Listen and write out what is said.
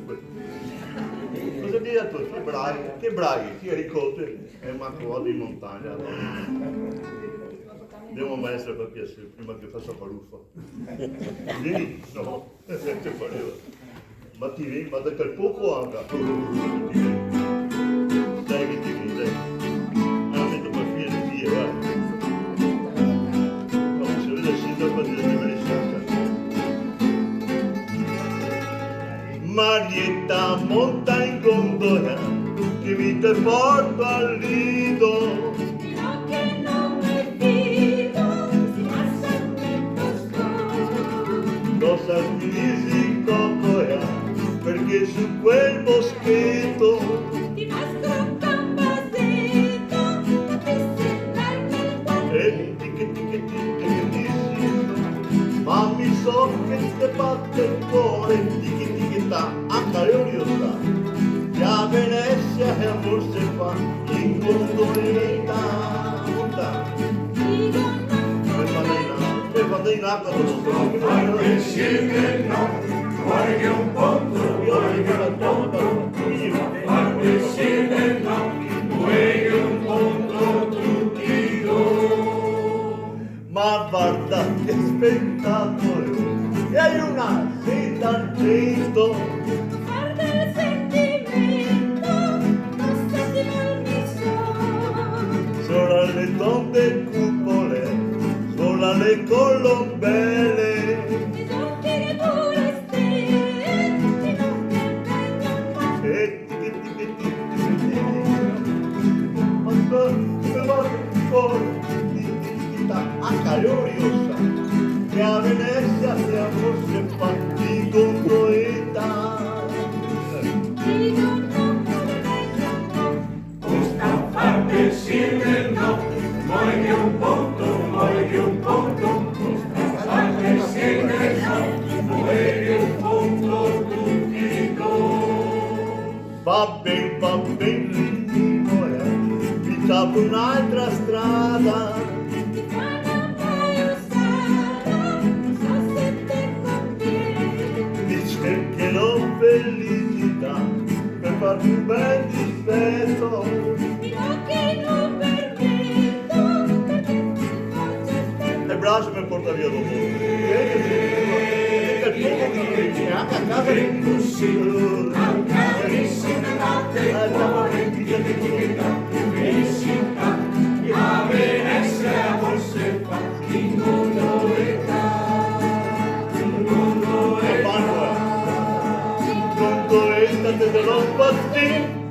Cosa dire a tutti? Che bravi, chi ricolte e manco di montagna. Devo maestro per piacere, prima che faccia paluffa. Vieni? No, che pareva. Ma ti vieni, ma da quel poco anche. Dai che ti vieni, dai. Ah, metto per fine di via, vai. No, se vede scendere per dire che Marietta monta in gondola che vi te porto al lido. No che non me fido, si passa nel bosco. Cosa divisi cocoia perché su quel boschetto Ti mastro cambasetto, capisci nel cuore. e che ma mi so che te batte il cuore anche io sta che a Venezia e a forse fa in gondoletta e vado in acqua Anche siete no, vuoi che un ponto, vuoi che un ponto, anche siete no, vuoi che un ponto tutti do. ma guarda che spettacolo e hai una seta al petto. Guarda il sentimento, non sentimo il viso. Sopra le tonde cupole, sopra le colombelle, Ti soffri pure stelle, ti non mi vengono mai. e a Caloriosa, che a Venezia sia forse fatti con poeta. Questa parte siete no, vuoi che un ponto, vuoi che un ponto, questa parte siete no, vuoi che un ponto tutti do. Va ben, mi tapo un'altra strada, Ti fanno mai usare, non so se ti conviene. mi cercherò felicità per farti un bel dispetto. Fino che non permetto, perché faccio E braccio mi porta via dopo. Anche a casa Carissime notte, cuore di felicità, a Venezia forse fa in gondoletta, in gondoletta. Gondoletta te lo passi.